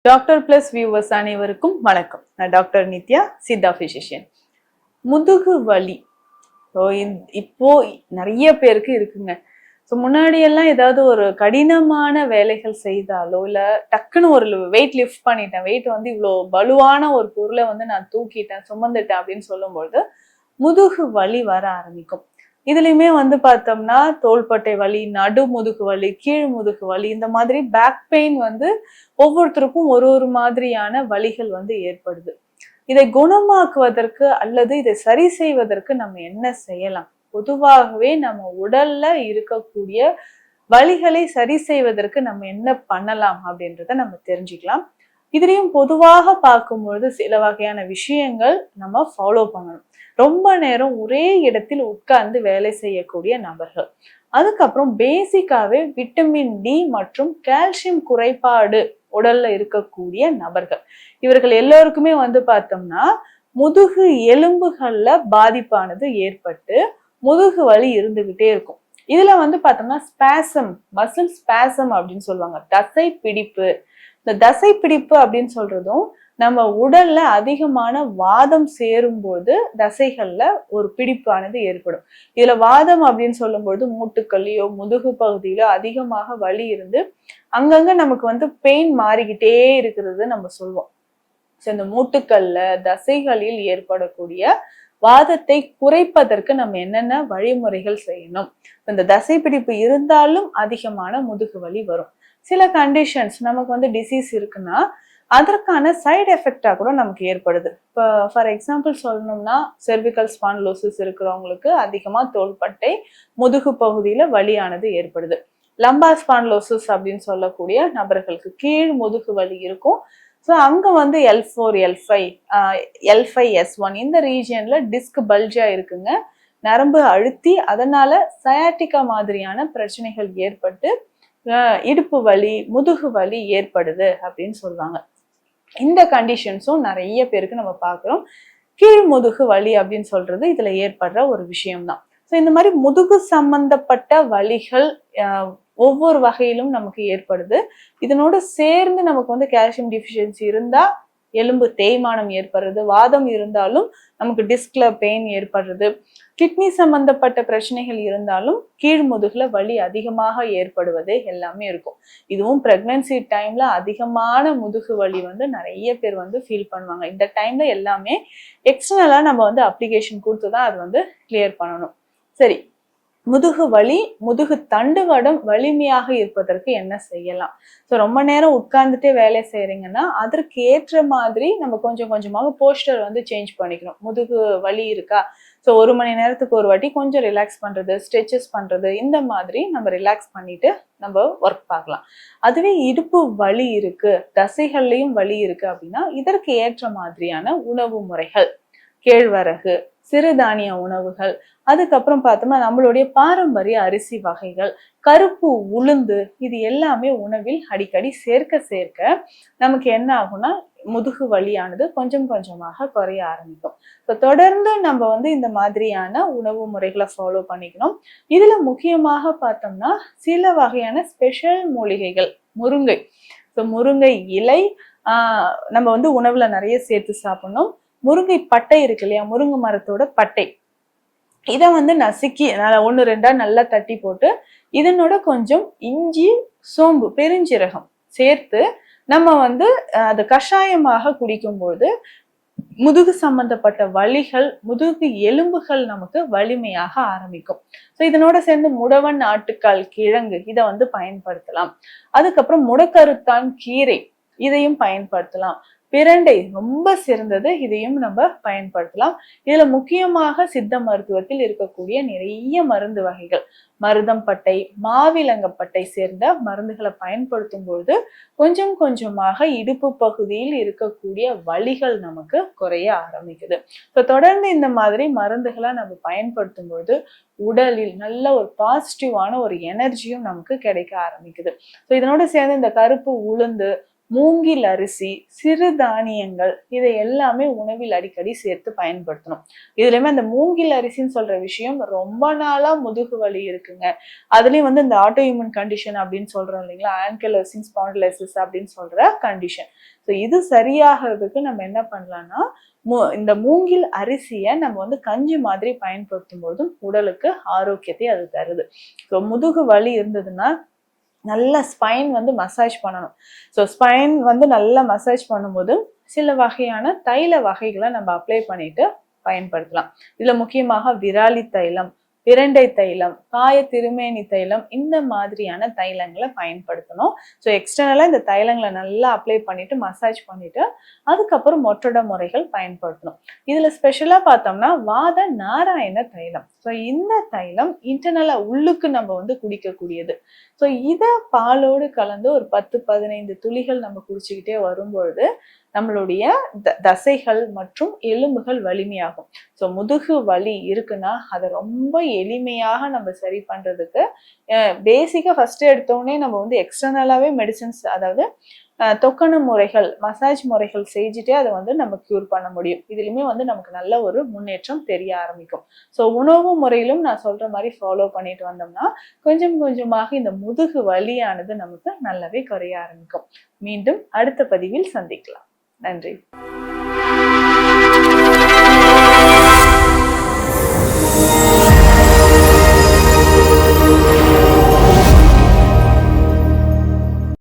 Doctor plus viewers அனைவருக்கும் வணக்கம். நான் டாக்டர் நித்யா, சித்தா பிசிஷியன். முதுகு வலி இப்போ நிறைய பேருக்கு இருக்குங்க. ஸோ முன்னாடி எல்லாம் ஏதாவது ஒரு கடினமான வேலைகள் செய்தாலோ இல்ல டக்குன்னு ஒரு வெயிட் லிஃப்ட் பண்ணிட்டேன், வெயிட் வந்து இவ்வளோ பலுவான ஒரு பொருளை வந்து நான் தூக்கிட்டேன், சுமந்துட்டேன் அப்படின்னு சொல்லும்பொழுது முதுகு வலி வர ஆரம்பிக்கும். இதுலயுமே வந்து பார்த்தோம்னா தோள்பட்டை வலி, நடு முதுகு வலி, கீழ் முதுகு வலி, இந்த மாதிரி பேக் பெயின் வந்து ஒவ்வொருத்தருக்கும் ஒரு ஒரு மாதிரியான வலிகள் வந்து ஏற்படுது. இதை குணமாக்குவதற்கு அல்லது இதை சரி செய்வதற்கு நம்ம என்ன செய்யலாம்? பொதுவாகவே நம்ம உடல்ல இருக்கக்கூடிய வலிகளை சரி செய்வதற்கு நம்ம என்ன பண்ணலாம் அப்படின்றத நம்ம தெரிஞ்சுக்கலாம். இதுலயும் பொதுவாக பார்க்கும்பொழுது சில வகையான விஷயங்கள் நம்ம ஃபாலோ பண்ணணும். ரொம்ப நேரம் ஒரே இடத்தில் உட்கார்ந்து வேலை செய்யக்கூடிய நபர்கள், அதுக்கப்புறம் பேசிக்காவே விட்டமின் டி மற்றும் கால்சியம் குறைபாடு உடல்ல இருக்கக்கூடிய நபர்கள், இவர்கள் எல்லோருக்குமே வந்து பார்த்தோம்னா முதுகு எலும்புகள்ல பாதிப்பானது ஏற்பட்டு முதுகு வலி இருந்துகிட்டே இருக்கும். இதுல வந்து பார்த்தோம்னா ஸ்பாசம், மசில் ஸ்பாசம் அப்படின்னு சொல்லுவாங்க, தசை பிடிப்பு. இந்த தசை பிடிப்பு அப்படின்னு சொல்றதும் நம்ம உடல்ல அதிகமான வாதம் சேரும்போது தசைகள்ல ஒரு பிடிப்பானது ஏற்படும். இதுல வாதம் அப்படின்னு சொல்லும்போது மூட்டுக்கள்லயோ முதுகு பகுதியிலோ அதிகமாக வலி இருந்து அங்கங்க நமக்கு வந்து பெயின் மாறிக்கிட்டே இருக்கிறது நம்ம சொல்லுவோம். இந்த மூட்டுக்கள்ல தசைகளில் ஏற்படக்கூடிய வாதத்தை குறைப்பதற்கு நம்ம என்னென்ன வழிமுறைகள் செய்யணும்? இந்த தசை பிடிப்பு இருந்தாலும் அதிகமான முதுகு வலி வரும். சில கண்டிஷன்ஸ் நமக்கு வந்து டிசீஸ் இருக்குன்னா அதற்கான சைடு எஃபெக்டா கூட நமக்கு ஏற்படுது. இப்போ ஃபார் எக்ஸாம்பிள் சொல்லணும்னா செர்விக்கல் ஸ்பான்லோசிஸ் இருக்கிறவங்களுக்கு அதிகமா தோள்பட்டை முதுகு பகுதியில வலியானது ஏற்படுது. லம்பார் ஸ்பான்லோசிஸ் அப்படின்னு சொல்லக்கூடிய நபர்களுக்கு கீழ் முதுகு வலி இருக்கும். ஸோ அங்க வந்து L4, L5, L5S1 இந்த ரீஜியன்ல டிஸ்க் பல்ஜா இருக்குங்க. நரம்பு அழுத்தி அதனால சயாட்டிக்கா மாதிரியான பிரச்சனைகள் ஏற்பட்டு இடுப்பு வலி, முதுகு வலி ஏற்படுது அப்படின்னு சொல்லுவாங்க. இந்த கண்டிஷன்ஸும் நிறைய பேருக்கு நம்ம பார்க்குறோம். கீழ் முதுகு வலி அப்படின்னு சொல்றது இதுல ஏற்படுற ஒரு விஷயம்தான். ஸோ இந்த மாதிரி முதுகு சம்பந்தப்பட்ட வலிகள் ஒவ்வொரு வகையிலும் நமக்கு ஏற்படுது. இதனோடு சேர்ந்து நமக்கு வந்து கால்சியம் டிஃபிஷியன்சி இருந்தா எலும்பு தேய்மானம் ஏற்படுறது, வாதம் இருந்தாலும் நமக்கு டிஸ்க்ல பெயின் ஏற்படுறது, கிட்னி சம்பந்தப்பட்ட பிரச்சனைகள் இருந்தாலும் கீழ் முதுகுல வலி அதிகமாக ஏற்படுவது எல்லாமே இருக்கும். இதுவும் பிரெக்னன்சி டைம்ல அதிகமான முதுகு வலி வந்து நிறைய பேர் வந்து ஃபீல் பண்ணுவாங்க. இந்த டைம்ல எல்லாமே எக்ஸ்டர்னலா நம்ம வந்து அப்ளிகேஷன் கொடுத்துதான் அது வந்து கிளியர் பண்ணணும். சரி, முதுகு வலி, முதுகு தண்டுவடம் வலிமையாக இருப்பதற்கு என்ன செய்யலாம்? ஸோ ரொம்ப நேரம் உட்கார்ந்துட்டே வேலை செய்யறீங்கன்னா அதற்கு ஏற்ற மாதிரி நம்ம கொஞ்சம் கொஞ்சமாக போஸ்டர் வந்து சேஞ்ச் பண்ணிக்கணும். முதுகு வலி இருக்கா, ஸோ 1 மணி நேரத்துக்கு ஒரு வாட்டி கொஞ்சம் ரிலாக்ஸ் பண்றது, ஸ்ட்ரெச்சஸ் பண்றது, இந்த மாதிரி நம்ம ரிலாக்ஸ் பண்ணிட்டு நம்ம ஒர்க் பார்க்கலாம். அதுவே இடுப்பு வலி இருக்கு, தசைகள்லையும் வலி இருக்கு அப்படின்னா இதற்கு ஏற்ற மாதிரியான உணவு முறைகள், கேழ்வரகு, சிறுதானிய உணவுகள், அதுக்கப்புறம் பார்த்தோம்னா நம்மளுடைய பாரம்பரிய அரிசி வகைகள், கருப்பு உளுந்து, இது எல்லாமே உணவில் அடிக்கடி சேர்க்க சேர்க்க நமக்கு என்ன ஆகும்னா முதுகு வலியானது கொஞ்சம் கொஞ்சமாக குறைய ஆரம்பிக்கும். ஸோ தொடர்ந்து நம்ம வந்து இந்த மாதிரியான உணவு முறைகளை ஃபாலோ பண்ணிக்கணும். இதுல முக்கியமாக பார்த்தோம்னா சில வகையான ஸ்பெஷல் மூலிகைகள், முருங்கை. ஸோ முருங்கை இலை நம்ம வந்து உணவுல நிறைய சேர்த்து சாப்பிடணும். முருங்கை பட்டை இருக்கு இல்லையா, முருங்கை மரத்தோட பட்டை, இதை வந்து நசுக்கி 1-2 நல்லா தட்டி போட்டு இதனோட கொஞ்சம் இஞ்சி, சோம்பு, பெருஞ்சீரகம் சேர்த்து நம்ம வந்து அது கஷாயமாக குடிக்கும்போது முதுகு சம்பந்தப்பட்ட வலிகள், முதுகு எலும்புகள் நமக்கு வலிமையாக ஆரம்பிக்கும். ஸோ இதனோட சேர்ந்து முடவன் ஆட்டுக்கால் கிழங்கு இதை வந்து பயன்படுத்தலாம். அதுக்கப்புறம் முடக்கருத்தான் கீரை இதையும் பயன்படுத்தலாம். பிரண்டை ரொம்ப சிறந்தது, இதையும் நம்ம பயன்படுத்தலாம். இதுல முக்கியமாக சித்த மருத்துவத்தில் இருக்கக்கூடிய நிறைய மருந்து வகைகள், மருதம்பட்டை, மாவிலங்கப்பட்டை சேர்ந்த மருந்துகளை பயன்படுத்தும் பொழுது கொஞ்சம் கொஞ்சமாக இடுப்பு பகுதியில் இருக்கக்கூடிய வலிகள் நமக்கு குறைய ஆரம்பிக்குது. ஸோ தொடர்ந்து இந்த மாதிரி மருந்துகளை நம்ம பயன்படுத்தும் பொழுது உடலில் நல்ல ஒரு பாசிட்டிவான ஒரு எனர்ஜியும் நமக்கு கிடைக்க ஆரம்பிக்குது. ஸோ இதனோட சேர்ந்து இந்த கருப்பு உளுந்து, மூங்கில் அரிசி, சிறுதானியங்கள் இதை எல்லாமே உணவில் அடிக்கடி சேர்த்து பயன்படுத்தணும். இதுலயுமே அந்த மூங்கில் அரிசின்னு சொல்ற விஷயம் ரொம்ப நாளா முதுகு வலி இருக்குங்க. அதுலயும் வந்து இந்த ஆட்டோ இம்யூன் கண்டிஷன் அப்படின்னு சொல்றோம் இல்லைங்களா, ஆன்கைலோசிங் ஸ்பாண்டிலைசிஸ் அப்படின்னு சொல்ற கண்டிஷன். ஸோ இது சரியாகிறதுக்கு நம்ம என்ன பண்ணலாம்னா, இந்த மூங்கில் அரிசியை நம்ம வந்து கஞ்சி மாதிரி பயன்படுத்தும் போதும் உடலுக்கு ஆரோக்கியத்தை அது தருது. ஸோ முதுகு வலி இருந்ததுன்னா நல்ல ஸ்பைன் வந்து மசாஜ் பண்ணணும். ஸோ ஸ்பைன் வந்து நல்லா மசாஜ் பண்ணும்போது சில வகையான தைல வகைகளை நம்ம அப்ளை பண்ணிட்டு பயன்படுத்தலாம். இதுல முக்கியமாக விராலி தைலம், பிரண்டை தைலம், காய திருமேனி தைலம் இந்த மாதிரியான தைலங்களை பயன்படுத்தணும். ஸோ எக்ஸ்டர்னலா இந்த தைலங்களை நல்லா அப்ளை பண்ணிட்டு மசாஜ் பண்ணிட்டு அதுக்கப்புறம் ஒற்றட முறைகள் பயன்படுத்தணும். இதுல ஸ்பெஷலா பார்த்தோம்னா வாத நாராயண தைலம். ஸோ இந்த தைலம் இன்டர்னலா உள்ளுக்கு நம்ம வந்து குடிக்கக்கூடியது. ஸோ இதை பாலோடு கலந்து ஒரு 10-15 துளிகள் நம்ம குடிச்சுக்கிட்டே வரும்பொழுது நம்மளுடைய தசைகள் மற்றும் எலும்புகள் வலிமையாகும். ஸோ முதுகு வலி இருக்குன்னா அதை ரொம்ப எளிமையாக நம்ம சரி பண்றதுக்கு பேசிக்கா ஃபர்ஸ்ட் எடுத்தோடனே நம்ம வந்து எக்ஸ்டர்னலாவே மெடிசன்ஸ், அதாவது தொக்கண முறைகள், மசாஜ் முறைகள் செஞ்சுட்டே அதை வந்து நம்ம கியூர் பண்ண முடியும். இதுலயுமே வந்து நமக்கு நல்ல ஒரு முன்னேற்றம் தெரிய ஆரம்பிக்கும். ஸோ உணவு முறையிலும் நான் சொல்ற மாதிரி ஃபாலோ பண்ணிட்டு வந்தோம்னா கொஞ்சம் கொஞ்சமாக இந்த முதுகு வலியானது நமக்கு நல்லாவே குறைய ஆரம்பிக்கும். மீண்டும் அடுத்த பதிவில் சந்திக்கலாம். நன்றி.